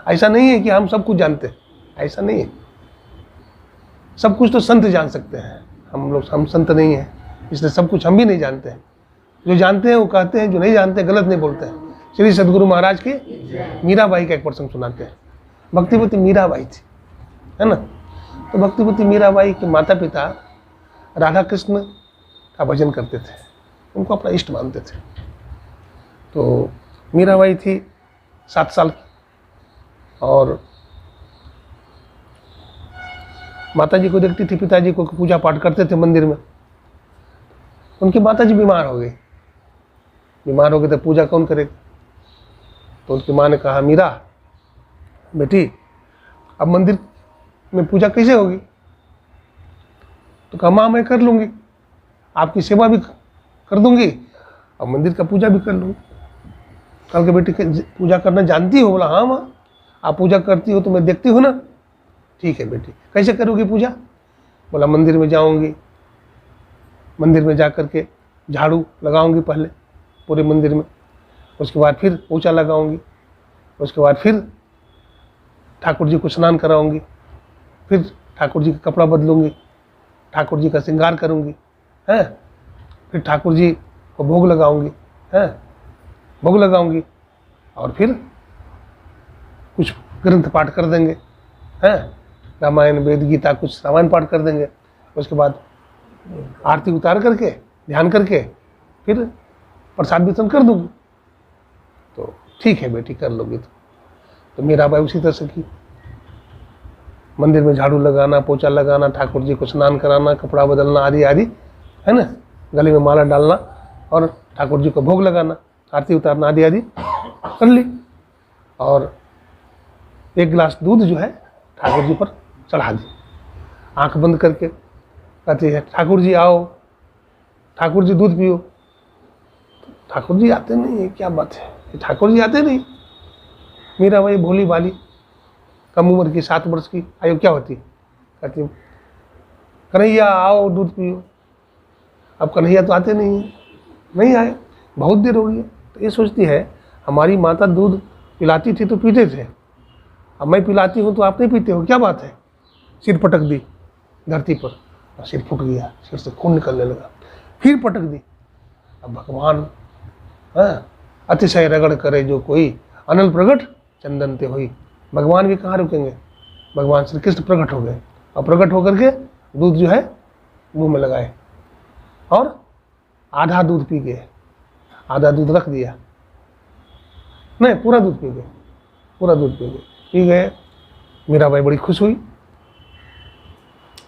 ऐसा नहीं है कि हम सब कुछ जानते हैं, ऐसा नहीं है। सब कुछ तो संत जान सकते हैं, हम संत नहीं हैं, इसलिए सब कुछ हम भी नहीं जानते हैं। जो जानते हैं वो कहते हैं, जो नहीं जानते गलत नहीं बोलते हैं। श्री सदगुरु महाराज की मीराबाई का एक प्रसंग सुनाते हैं। भक्तिवती मीराबाई थी, है ना। तो भक्तिवती मीराबाई के माता पिता राधा कृष्ण का भजन करते थे, उनको अपना इष्ट मानते थे। तो मीराबाई थी 7 साल की और माता जी को देखती थी, पिताजी को पूजा पाठ करते थे मंदिर में। उनकी माता जी बीमार हो गई तो पूजा कौन करेगा? तो उनकी माँ ने कहा, मीरा बेटी अब मंदिर में पूजा कैसे होगी? तो कहा, माँ मैं कर लूँगी, आपकी सेवा भी कर दूँगी और मंदिर का पूजा भी कर लूँगी। कल के बेटी पूजा करना जानती हो? बोला, हाँ माँ, आप पूजा करती हो तो मैं देखती हूँ ना। ठीक है बेटी, कैसे करोगी पूजा? बोला, मंदिर में जाऊँगी, मंदिर में जा कर के झाड़ू लगाऊंगी पहले पूरे मंदिर में, उसके बाद फिर पोछा लगाऊंगी, उसके बाद फिर ठाकुर जी को स्नान कराऊंगी, फिर ठाकुर जी का कपड़ा बदलूंगी, ठाकुर जी का श्रृंगार करूंगी, हैं, फिर ठाकुर जी को भोग लगाऊंगी, हैं, भोग लगाऊंगी और फिर कुछ ग्रंथ पाठ कर देंगे, हैं, रामायण वेद गीता कुछ रामायण पाठ कर देंगे, उसके बाद आरती उतार करके ध्यान करके फिर प्रसाद वितरण कर दूंगी। तो ठीक है बेटी, कर लोगी। तो मीराबाई उसी तरह से की, मंदिर में झाड़ू लगाना, पोछा लगाना, ठाकुर जी को स्नान कराना, कपड़ा बदलना आदि आदि, है ना, गले में माला डालना और ठाकुर जी को भोग लगाना, आरती उतारना आदि आदि कर ली। और 1 गिलास दूध जो है ठाकुर जी पर चढ़ा दी, आंख बंद करके कहती है, ठाकुर जी आओ, ठाकुर जी दूध पियो। तो ठाकुर जी आते नहीं है, क्या बात है, ठाकुर जी आते नहीं। मीराबाई भोली भाली, कम उम्र की, 7 वर्ष की आयु क्या होती, कहती कन्हैया आओ दूध पियो। अब कन्हैया तो आते नहीं आए, बहुत देर हो गई है। तो ये सोचती है, हमारी माता दूध पिलाती थी तो पीते थे, अब मैं पिलाती हूँ तो आप नहीं पीते हो, क्या बात है। सिर पटक दी धरती पर और सिर फूट गया, सिर से खून निकलने लगा। फिर पटक दी। अब भगवान अतिशय रगड़ करे जो कोई, अनल प्रगट चंदन ते हुई। भगवान भी कहाँ रुकेंगे, भगवान श्री कृष्ण प्रकट हो गए और प्रकट होकर के दूध जो है मुंह में लगाए और आधा दूध पी गए, आधा दूध रख दिया, नहीं पूरा दूध पी गए, पूरा दूध पी गए। मीराबाई बड़ी खुश हुई,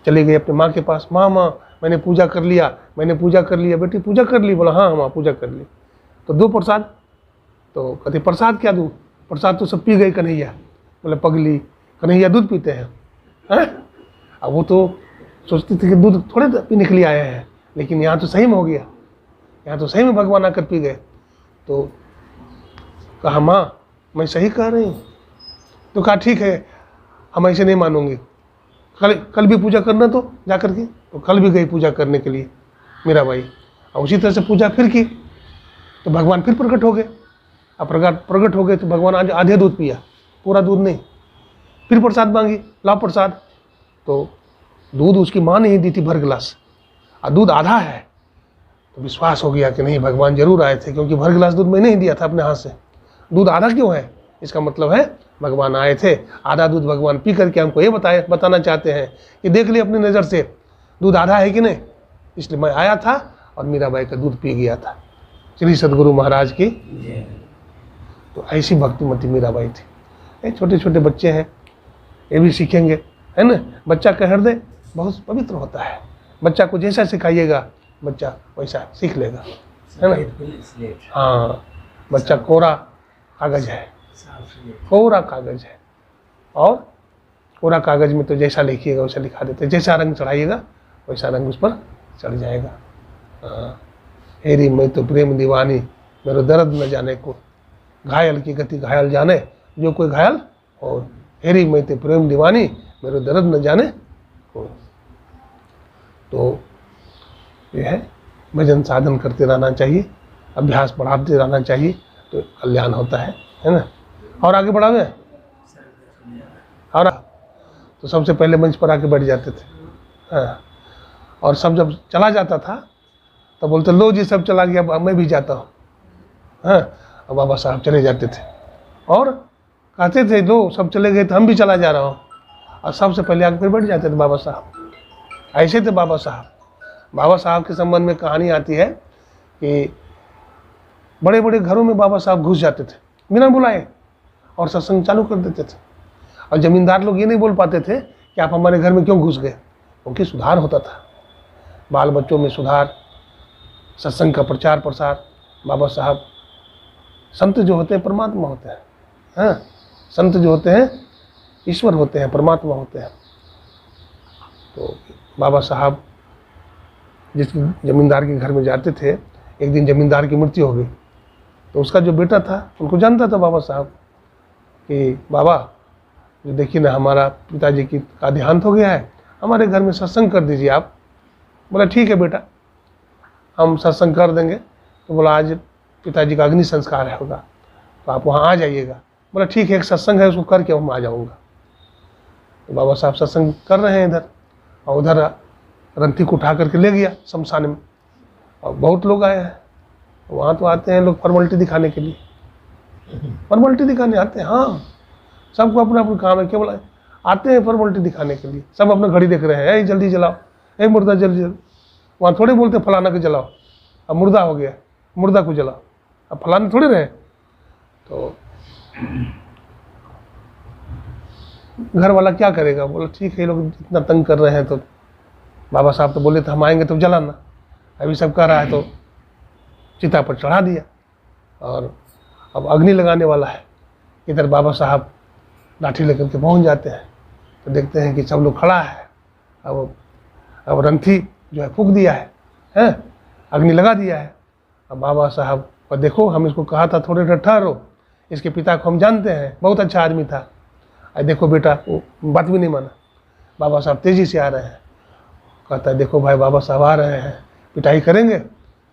चली गई अपनी माँ के पास। माँ मैंने पूजा कर लिया, मैंने पूजा कर लिया। बेटी पूजा कर ली? बोला, हाँ माँ पूजा कर ली। तो दो प्रसाद। तो कहते प्रसाद क्या दूँ, प्रसाद तो सब पी गई कन्हैया। बोले पगली, कन्हैया दूध पीते हैं? अब वो तो सोचती थी कि दूध थोड़े पीने के लिए आए हैं, लेकिन यहाँ तो सही में हो गया, यहाँ तो सही में भगवान आकर पी गए। तो कहा, माँ मैं सही कह रही हूँ? तो कहा ठीक है, हम ऐसे नहीं मानूंगी, कल भी पूजा करना तो जा करके। तो कल भी गई पूजा करने के लिए मीराबाई, और उसी तरह से पूजा फिर की तो भगवान फिर प्रकट हो गए। अब प्रकट हो गए तो भगवान आज आधे दूध पिया, पूरा दूध नहीं। फिर प्रसाद मांगी, लाओ प्रसाद। तो दूध उसकी माँ ने ही दी थी भर गिलास, और दूध आधा है। तो विश्वास हो गया कि नहीं भगवान जरूर आए थे, क्योंकि भर गिलास दूध मैंने ही दिया था अपने हाथ से। दूध आधा क्यों है, इसका मतलब है भगवान आए थे। आधा दूध भगवान पी करके हमको ये बताना चाहते हैं कि देख लिए अपनी नज़र से दूध आधा है कि नहीं, इसलिए मैं आया था और मीराबाई का दूध पी गया था। श्री सद्गुरु महाराज की। तो ऐसी भक्तिमती मीराबाई थी। ये छोटे छोटे बच्चे हैं, ये भी सीखेंगे, है ना। बच्चा का हृदय बहुत पवित्र होता है, बच्चा को जैसा सिखाइएगा बच्चा वैसा सीख लेगा, है ना। हाँ, बच्चा कोरा कागज है, कोरा कागज है, और कोरा कागज में तो जैसा लिखिएगा वैसा लिखा देते, जैसा रंग चढ़ाइएगा वैसा रंग उस पर चढ़ जाएगा। हेरी मैं तो प्रेम दीवानी, मेरे दर्द न जाने को, घायल की गति घायल जाने जो कोई घायल हो। हेरी मैं तो प्रेम दीवानी, मेरे दर्द न जाने को। तो ये है, भजन साधन करते रहना चाहिए, अभ्यास बढ़ाते रहना चाहिए, तो कल्याण होता है ना। और आगे बढ़ावे, और तो सबसे पहले मंच पर आके बैठ जाते थे। हाँ, और सब जब चला जाता था तो बोलते लो जी सब चला गया, अब मैं भी जाता हूँ। हाँ, अब बाबा साहब चले जाते थे और कहते थे लो सब चले गए तो हम भी चला जा रहा हूँ, और सबसे पहले आके फिर बैठ जाते थे बाबा साहब। ऐसे थे बाबा साहब। बाबा साहब के संबंध में कहानी आती है कि बड़े बड़े घरों में बाबा साहब घुस जाते थे बिना बुलाए और सत्संग चालू कर देते थे। और जमींदार लोग ये नहीं बोल पाते थे कि आप हमारे घर में क्यों घुस गए, क्योंकि सुधार होता था, बाल बच्चों में सुधार, सत्संग का प्रचार प्रसार। बाबा साहब, संत जो होते हैं परमात्मा होते हैं, हाँ, संत जो होते हैं ईश्वर होते हैं, परमात्मा होते हैं। तो बाबा साहब जिस जमींदार के घर में जाते थे, एक दिन जमींदार की मृत्यु हो गई, तो उसका जो बेटा था, उनको जानता था बाबा साहब कि बाबा जो देखिए ना, हमारा पिताजी का देहांत हो गया है, हमारे घर में सत्संग कर दीजिए आप। बोला ठीक है बेटा, हम सत्संग कर देंगे। तो बोला आज पिताजी का अग्नि संस्कार है होगा, तो आप वहाँ आ जाइएगा। बोला ठीक है, एक सत्संग है उसको करके हम आ जाऊँगा। तो बाबा साहब सत्संग कर रहे हैं इधर, और उधर रंथी को उठा करके ले गया शमशान में, और बहुत लोग आए हैं। वहाँ तो आते हैं लोग फॉर्मेलिटी दिखाने के लिए, फॉर्मेलिटी दिखाने आते हैं, हाँ, सबको अपना अपना काम है, केवल आते हैं फॉर्मेलिटी दिखाने के लिए। सब अपना घड़ी देख रहे हैं, जल्दी जलाओ, मुर्दा जल्दी जल्दी। वहाँ थोड़े बोलते फलाना को जलाओ, अब मुर्दा हो गया, मुर्दा को जलाओ, अब फलाने थोड़े रहे। तो घर वाला क्या करेगा, बोला ठीक है, ये लोग इतना तंग कर रहे हैं। तो बाबा साहब तो बोले थे हम आएंगे तो जलाना, अभी सब कह रहा है, तो चिता पर चढ़ा दिया और अब अग्नि लगाने वाला है। इधर बाबा साहब लाठी लेकर के पहुंच जाते हैं, तो देखते हैं कि सब लोग खड़ा है। अब रंथी जो है फूंक दिया है, अग्नि लगा दिया है। अब बाबा साहब को देखो, हम इसको कहा था थोड़े देर ठहरो, इसके पिता को हम जानते हैं, बहुत अच्छा आदमी था। अरे देखो बेटा, वो बात भी नहीं माना। बाबा साहब तेज़ी से आ रहे हैं, कहता है देखो भाई बाबा साहब आ रहे हैं, पिटाई करेंगे।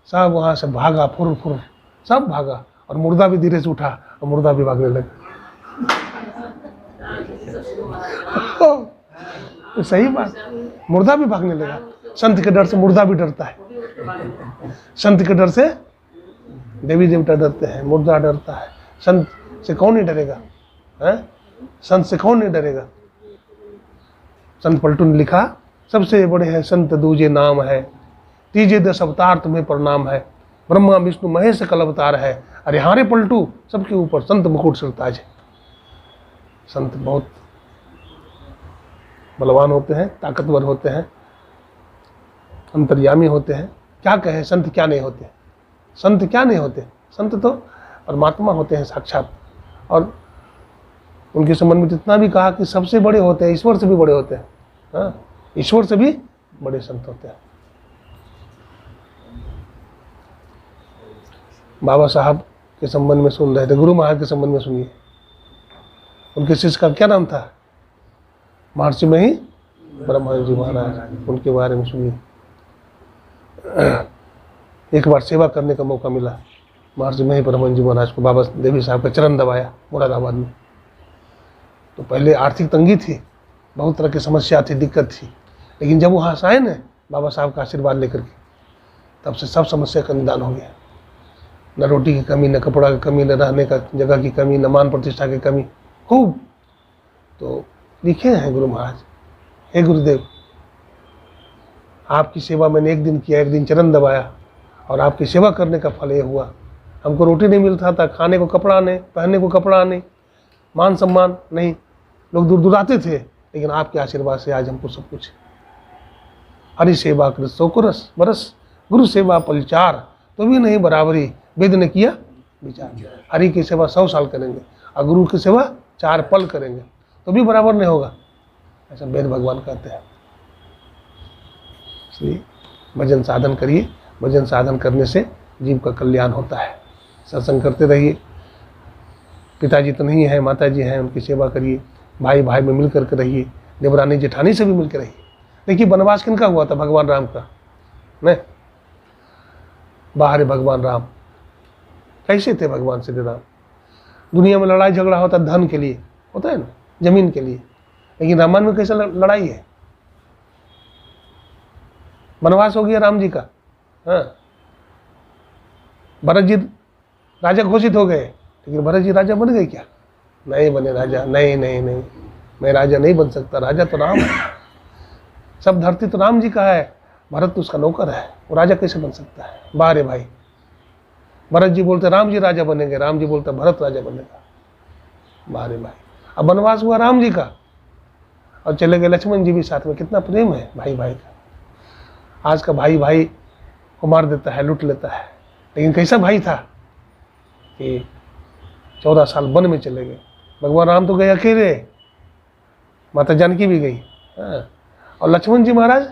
सब वहाँ से भागा, फुर फुर सब भागा, और मुर्दा भी धीरे से उठा और मुर्दा भी भागने लगा। तो सही बात, मुर्दा भी भागने लगा। संत के डर से मुर्दा भी डरता है, संत के डर से देवी देवता डरते हैं, मुर्दा डरता है। संत से कौन नहीं डरेगा, संत से कौन नहीं डरेगा। संत पलटू ने लिखा, सबसे बड़े हैं संत दूजे नाम है, तीजे 10 अवतार तुम्हें प्रणाम है, ब्रह्मा विष्णु महेश कल अवतार है। अरे हारे पलटू, सबके ऊपर संत मुकुट सिरताज है। संत बहुत बलवान होते हैं, ताकतवर होते हैं, अंतर्यामी होते हैं। क्या कहें, संत क्या नहीं होते, संत क्या नहीं होते, संत तो परमात्मा होते हैं साक्षात। और उनके संबंध में जितना भी कहा कि सबसे बड़े होते हैं, ईश्वर से भी बड़े होते हैं, हाँ, ईश्वर से भी बड़े संत होते हैं। बाबा साहब के संबंध में सुन रहे थे, गुरु महाराज के संबंध में सुनिए। उनके शिष्य का क्या नाम था, महर्षि में ही ब्रह्मा जी महाराज, उनके बारे में सुनिए। एक बार सेवा करने का मौका मिला, महर्षि में ही ब्रह्मा जी महाराज को बाबा देवी साहब का चरण दबाया मुरादाबाद में। तो पहले आर्थिक तंगी थी, बहुत तरह की समस्या थी, दिक्कत थी, लेकिन जब वहाँ से आए ना बाबा साहब का आशीर्वाद लेकर के, तब से सब समस्या का निदान हो गया। न रोटी की कमी, न कपड़ा की कमी, न रहने का जगह की कमी, न मान प्रतिष्ठा की कमी, खूब। तो लिखे हैं गुरु महाराज, हे गुरुदेव, आपकी सेवा मैंने एक दिन किया, एक दिन चरण दबाया, और आपकी सेवा करने का फल ये हुआ। हमको रोटी नहीं मिलता था, खाने को कपड़ा नहीं, पहनने को कपड़ा नहीं, मान सम्मान नहीं, लोग दूर दूर आते थे, लेकिन आपके आशीर्वाद से आज हमको सब कुछ। हरि सेवा कृत 100 बरस, गुरु सेवा पलचार, तो भी नहीं बराबरी, वेद ने किया विचार। हरि की सेवा 100 साल करेंगे और गुरु की सेवा 4 पल करेंगे, तो भी बराबर नहीं होगा, ऐसा वेद भगवान कहते हैं। इसलिए भजन साधन करिए, भजन साधन करने से जीव का कल्याण होता है। सत्संग करते रहिए, पिताजी तो नहीं है, माताजी हैं, उनकी सेवा करिए, भाई भाई में मिल करके रहिए, देवरानी जेठानी से भी मिलकर रहिए। देखिए वनवास किनका हुआ था, भगवान राम का, नहीं, बाहर भगवान राम कैसे थे, भगवान श्री राम। दुनिया में लड़ाई झगड़ा होता धन के लिए, होता है ना, जमीन के लिए, लेकिन रामायण में कैसे लड़ाई है, वनवास हो गया राम जी का। हाँ, भरत जी राजा घोषित हो गए, लेकिन भरत जी राजा बन गए क्या, नहीं बने राजा, नहीं नहीं नहीं, मैं राजा नहीं बन सकता, राजा तो राम है, सब धरती तो राम जी का है, भरत तो उसका नौकर है, वो राजा कैसे बन सकता है। बारे भाई, भरत जी बोलते राम जी राजा बनेंगे, राम जी बोलते भरत राजा बनेगा। भाई भाई, अब वनवास हुआ राम जी का और चले गए लक्ष्मण जी भी साथ में। कितना प्रेम है भाई भाई का। आज का भाई भाई को मार देता है, लूट लेता है, लेकिन कैसा भाई था कि 14 साल वन में चले गए। भगवान राम तो गए अकेले, माता जानकी भी गई, हाँ। और लक्ष्मण जी महाराज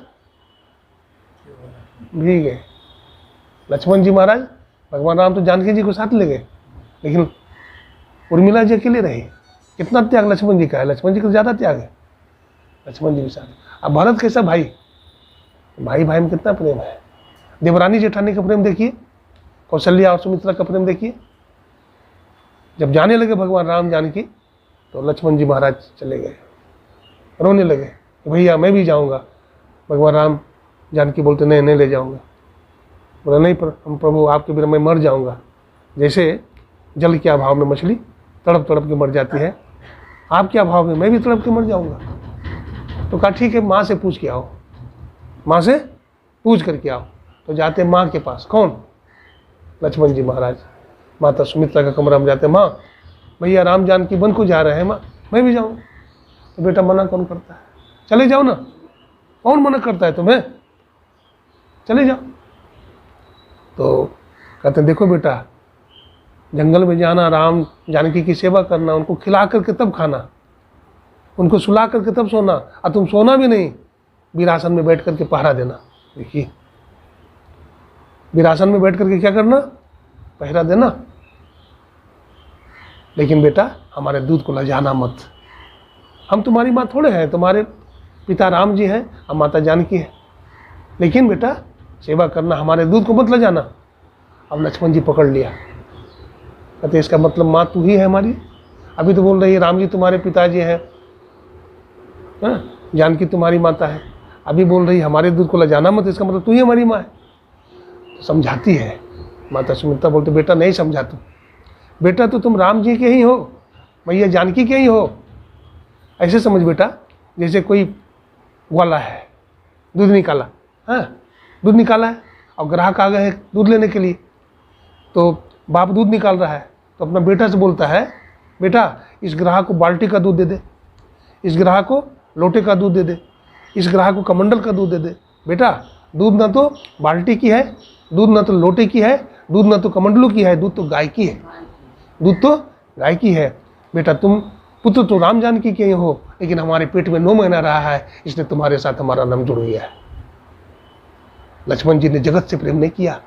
भी गए। लक्ष्मण जी महाराज, भगवान राम तो जानकी जी को साथ ले गए, लेकिन उर्मिला जी अकेले रही। कितना त्याग लक्ष्मण जी का है, लक्ष्मण जी का ज़्यादा त्याग है लक्ष्मण जी के साथ। अब भरत कैसा भाई, भाई भाई में कितना प्रेम है। देवरानी जेठानी का प्रेम देखिए, कौशल्या और सुमित्रा का प्रेम देखिए। जब जाने लगे भगवान राम जानकी तो लक्ष्मण जी महाराज चले गए, रोने लगे कि भैया मैं भी जाऊंगा। भगवान राम जानकी बोलते नहीं नहीं ले जाऊंगा। बोला नहीं पर हम प्रभु आपके बिना मैं मर जाऊंगा। जैसे जल के अभाव में मछली तड़प तड़प के मर जाती है, आपके अभाव में मैं भी तड़प के मर जाऊंगा। तो कहा ठीक है, माँ से पूछ के आओ, माँ से पूछ करके आओ। तो जाते माँ के पास, कौन? लक्ष्मण जी महाराज। माता सुमित्रा का कमरा में जाते, माँ भैया राम जानकी वन को जा रहे हैं, माँ मैं भी जाऊँ। तो बेटा मना कौन करता है, चले जाओ ना, कौन मना करता है तुम्हें, चले जाओ। तो कहते हैं देखो बेटा, जंगल में जाना, राम जानकी की सेवा करना, उनको खिला करके तब खाना, उनको सुला करके तब सोना, और तुम सोना भी नहीं, वीरासन में बैठ करके पहरा देना। देखिए वीरासन में बैठ करके क्या करना, पहरा देना। लेकिन बेटा हमारे दूध को लजाना मत, हम तुम्हारी माँ थोड़े हैं, तुम्हारे पिता राम जी हैं और माता जानकी है, लेकिन बेटा सेवा करना, हमारे दूध को मत लजाना। अब लक्ष्मण जी पकड़ लिया, कहते इसका मतलब माँ तू ही है हमारी। अभी तो बोल रही है राम जी तुम्हारे पिताजी हैं, जानकी तुम्हारी माता है, अभी बोल रही हमारे दूध को लजाना मत, इसका मतलब तू ही हमारी माँ है। तो समझाती है माता सुमित्रा, बोलते बेटा नहीं समझा तू, बेटा तो तुम राम जी के ही हो, मैया जानकी के ही हो। ऐसे समझ बेटा, जैसे कोई ग्वाला है, दूध निकाला, हाँ दूध निकाला है और ग्राहक आ गए हैं दूध लेने के लिए। तो बाप दूध निकाल रहा है तो अपना बेटा से बोलता है, बेटा इस ग्राहक को बाल्टी का दूध दे दे, इस ग्राहक को लोटे का दूध दे दे, इस ग्राहक को कमंडल का दूध दे दे। बेटा दूध ना तो बाल्टी की है, दूध ना तो लोटे की है, दूध ना तो कमंडलों की है, दूध तो गाय की है, दूध तो गाय की है। बेटा तुम पुत्र तो राम जानकी के हो, लेकिन हमारे पेट में 9 महीना रहा है, इसलिए तुम्हारे साथ हमारा नाम जुड़ गया है। लक्ष्मण जी ने जगत से प्रेम नहीं किया,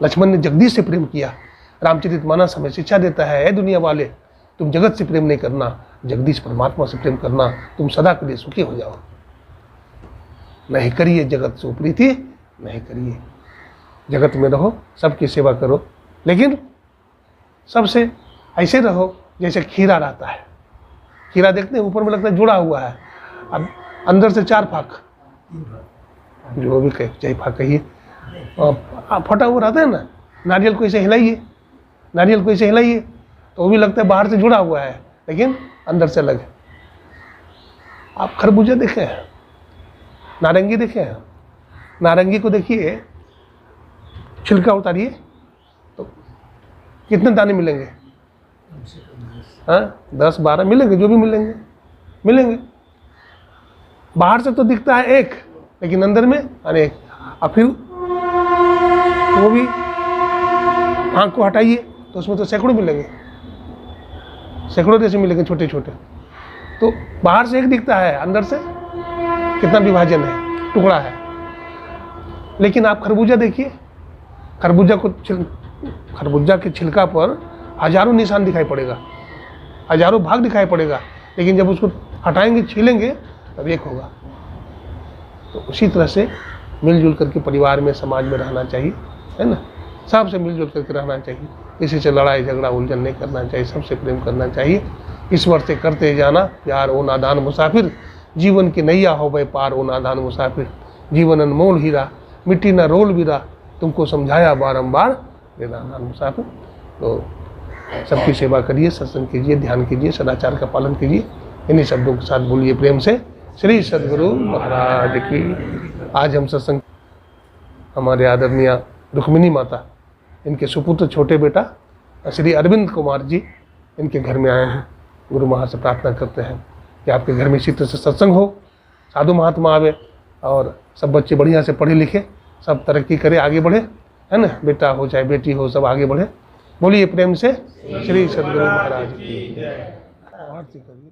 लक्ष्मण ने जगदीश से प्रेम किया। रामचरितमानस हमें शिक्षा देता है, ए दुनिया वाले तुम जगत से प्रेम नहीं करना, जगदीश परमात्मा से प्रेम करना, तुम सदा के लिए सुखी हो जाओ। नहीं करिए जगत से प्रीति, नहीं करिए, जगत में रहो, सबकी सेवा करो, लेकिन सबसे ऐसे रहो जैसे खीरा रहता है। खीरा देखते हैं ऊपर में लगता है जुड़ा हुआ है, अब अंदर से 4 फाक, जो भी कहे चाहे फाक कहिए, फटा हुआ रहता है ना। नारियल को ऐसे हिलाइए, नारियल को ऐसे हिलाइए तो वो भी लगता है बाहर से जुड़ा हुआ है, लेकिन अंदर से अलग है। आप खरबूजा देखे हैं, नारंगी देखे हैं, नारंगी को देखिए, छिलका उतारिए तो कितने दाने मिलेंगे, हाँ 10-12 मिलेंगे, जो भी मिलेंगे मिलेंगे। बाहर से तो दिखता है एक, लेकिन अंदर में अनेक। और फिर वो भी आँख को हटाइए तो उसमें तो सैकड़ों मिलेंगे, सैकड़ों जैसे मिलेंगे छोटे छोटे। तो बाहर से एक दिखता है, अंदर से कितना विभाजन है, टुकड़ा है। लेकिन आप खरबूजा देखिए, खरबूजा के छिलका पर हजारों निशान दिखाई पड़ेगा, हजारों भाग दिखाई पड़ेगा, लेकिन जब उसको हटाएंगे, छीलेंगे, तब एक होगा। तो उसी तरह से मिलजुल करके परिवार में, समाज में रहना चाहिए, है ना। सबसे मिलजुल करके रहना चाहिए, किसी से लड़ाई झगड़ा उलझन नहीं करना चाहिए, सबसे प्रेम करना चाहिए। ईश्वर से करते जाना प्यार ओ नादान मुसाफिर, जीवन की नैया हो गए पार ओ नादान मुसाफिर। जीवन अनमोल हीरा, मिट्टी न रोल बीरा, तुमको समझाया बारंबार रे नादान मुसाफिर। तो सबकी सेवा करिए, सत्संग कीजिए, ध्यान कीजिए, सदाचार का पालन कीजिए। इन्हीं शब्दों के साथ बोलिए प्रेम से श्री सद्गुरु महाराज की। आज हम सत्संग हमारे आदरणीय रुक्मिणी माता इनके सुपुत्र छोटे बेटा श्री अरविंद कुमार जी इनके घर में आए हैं। गुरु महाराज से प्रार्थना करते हैं कि आपके घर में इसी तरह से सत्संग हो, साधु महात्मा आवे और सब बच्चे बढ़िया से पढ़े लिखे, सब तरक्की करे, आगे बढ़े, है ना, बेटा हो चाहे बेटी हो, सब आगे बढ़े। बोलिए प्रेम से श्री सद्गुरु महाराज की जय। आरती करिए।